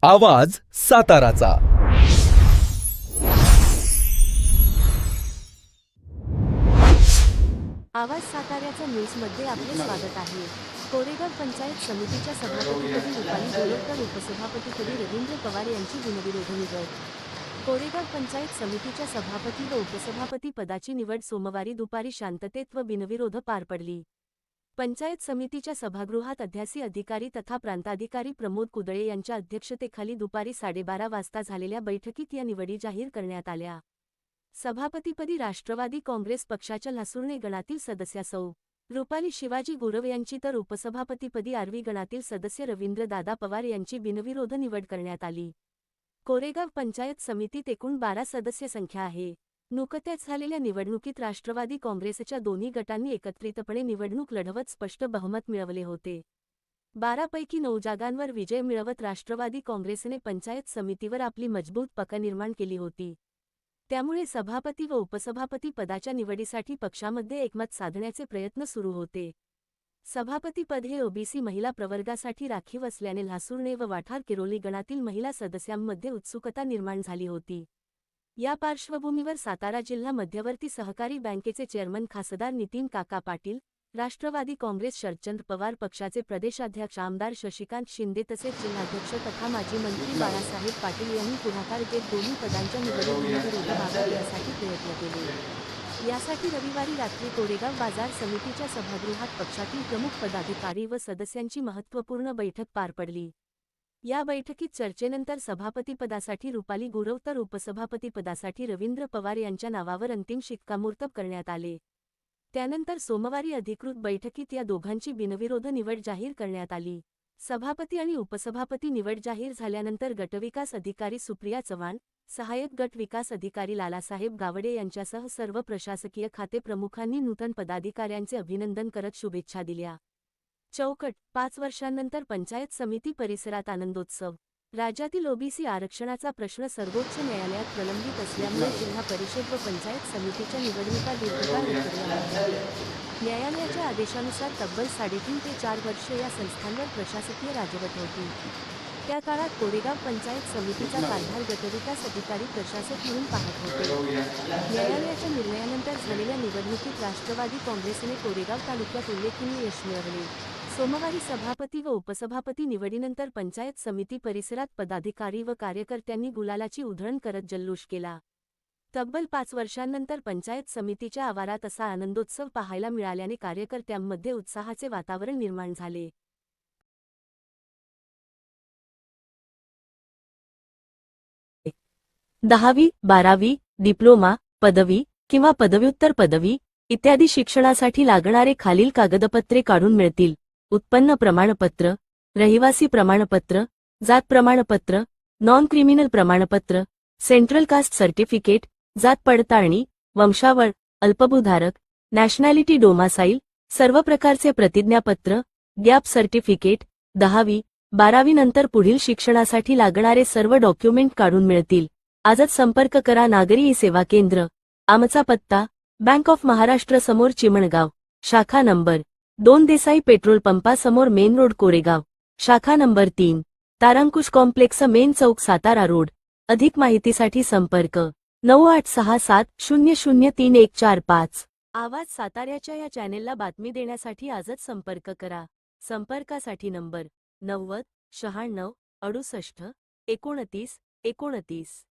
आवाज साताराचा। आवाज साताऱ्याच्या न्यूजमध्ये आपले स्वागत आहे। कोरेगाव पंचायत समितीच्या सभापतीपदी रुपाली गोरवकर, उपसभापतीपदी रवींद्र पवार यांची बिनविरोध निवड। कोरेगाव पंचायत समितीच्या सभापती व उपसभापती पदाची निवड सोमवारी दुपारी शांततेत व बिनविरोध पार पडली। पंचायत समितीच्या सभागृहात अध्यासी अधिकारी तथा प्रांताधिकारी प्रमोद कुदळे यांच्या अध्यक्षतेखाली दुपारी 12:30 वाजता झालेल्या बैठकीत या निवडी जाहीर करण्यात आल्या। सभापतीपदी राष्ट्रवादी काँग्रेस पक्षाच्या लासुर्णे गणातील सदस्य सौ. रुपाली शिवाजी गुरव यांची तर उपसभापतीपदी आर्वी गणातील सदस्य रवींद्रदादा पवार यांची बिनविरोध निवड करण्यात आली। कोरेगाव पंचायत समितीत एकूण 12 सदस्य संख्या आहे। नुकत्याच झालेल्या निवडणुकीत राष्ट्रवादी काँग्रेसच्या दोन्ही गटांनी एकत्रितपणे निवडणूक लढवत स्पष्ट बहुमत मिळवले होते। 12 पैकी 9 जागांवर विजय मिळवत राष्ट्रवादी काँग्रेसने पंचायत समितीवर आपली मजबूत पकड निर्माण केली होती। त्यामुळे सभापती व उपसभापती पदाच्या निवडीसाठी पक्षामध्ये एकमत साधण्याचे प्रयत्न सुरू होते। सभापती पद हे ओबीसी महिला प्रवर्गासाठी राखीव असल्याने लासुर्णे व वाठार किरोली गणातील महिला सदस्यांमध्ये उत्सुकता निर्माण झाली होती। या पार्श्वभूमीवर सातारा जिल्हा मध्यवर्ती सहकारी बँकेचे चेअरमन खासदार नितीन काका पाटील, राष्ट्रवादी काँग्रेस शरदचंद्र पवार पक्षाचे प्रदेशाध्यक्ष आमदार शशिकांत शिंदे तसेच जिल्हाध्यक्ष तथा माजी मंत्री बाळासाहेब पाटील यांनी पुढाकार घेत दोन्ही पदांच्या निवडीविरोध व्हाव्यात यासाठी प्रयत्न केले। यासाठी रविवारी रात्री कोरेगाव बाजार समितीच्या सभागृहात पक्षातील प्रमुख पदाधिकारी व सदस्यांची महत्त्वपूर्ण बैठक पार पडली। या बैठकीत चर्चेनंतर सभापतीपदासाठी रुपाली गुरव तर उपसभापतीपदासाठी रवींद्र पवार यांच्या नावावर अंतिम शिक्कामोर्तब करण्यात आले। त्यानंतर सोमवारी अधिकृत बैठकीत या दोघांची बिनविरोध निवड जाहीर करण्यात आली। सभापती आणि उपसभापती निवड जाहीर झाल्यानंतर गटविकास अधिकारी सुप्रिया चव्हाण, सहाय्यक गट विकास अधिकारी लालासाहेब गावडे यांच्यासह सर्व प्रशासकीय खाते प्रमुखांनी नूतन पदाधिकाऱ्यांचे अभिनंदन करत शुभेच्छा दिल्या। चौकट 5 वर्षांनंतर पंचायत समिती परिसरात आनंदोत्सव। राज्यातील ओबीसी आरक्षणाचा प्रश्न सर्वोच्च न्यायालयात प्रलंबित असल्यामुळे जिल्हा परिषद व पंचायत समितीच्या निवडणुका दीर्घकाळ विखुरल्या होत्या। न्यायालयाच्या आदेशानुसार तब्बल 3.5 ते 4 वर्षे या संस्थांवर प्रशासकीय राजवट होती। त्या काळात कोरेगाव पंचायत समितीचा कारभार गटविकास अधिकारी प्रशासक म्हणून पाहत होते। न्यायालयाच्या निर्णयानंतर झालेल्या निवडणुकीत राष्ट्रवादी काँग्रेसने कोरेगाव तालुक्यात उल्लेखनीय यश मिळवले। सोमवारी सभापती व उपसभापती निवडीनंतर पंचायत समिती परिसरात पदाधिकारी व कार्यकर्त्यांनी गुलालाची उधळण करत जल्लोष केला। तब्बल 5 वर्षांनंतर पंचायत समितीच्या आवारात असा आनंदोत्सव पाहायला मिळाल्याने कार्यकर्त्यांमध्ये उत्साहाचे वातावरण निर्माण झाले। 10वी, 12वी, डिप्लोमा, पदवी किंवा पदव्युत्तर पदवी इत्यादी शिक्षणासाठी लागणारे खालील कागदपत्रे काढून मिळतील: उत्पन्न प्रमाणपत्र, रहिवासी प्रमाणपत्र, जात प्रमाणपत्र, नॉन क्रिमिनल प्रमाणपत्र, सेंट्रल कास्ट सर्टिफिकेट, जात पडताळणी, वंशावळ, अल्पभूधारक, नॅशनॅलिटी डोमासाईल, सर्व प्रकारचे प्रतिज्ञापत्र, गॅप सर्टिफिकेट, 10वी, 12वी नंतर पुढील शिक्षणासाठी लागणारे सर्व डॉक्युमेंट काढून मिळतील। आजच संपर्क करा नागरी ई सेवा केंद्र। आमचा पत्ता: बँक ऑफ महाराष्ट्र समोर चिमणगाव, शाखा नंबर 2 देसाई पेट्रोल पंपासमोर मेन रोड कोरेगाव, शाखा नंबर 3 तारांकुश कॉम्प्लेक्स मेन चौक सातारा रोड। अधिक माहितीसाठी संपर्क 9867003145। आवाज साताऱ्याच्या या चॅनेलला बातमी देण्यासाठी आजच संपर्क करा। संपर्कासाठी नंबर 90 96 68 29 29।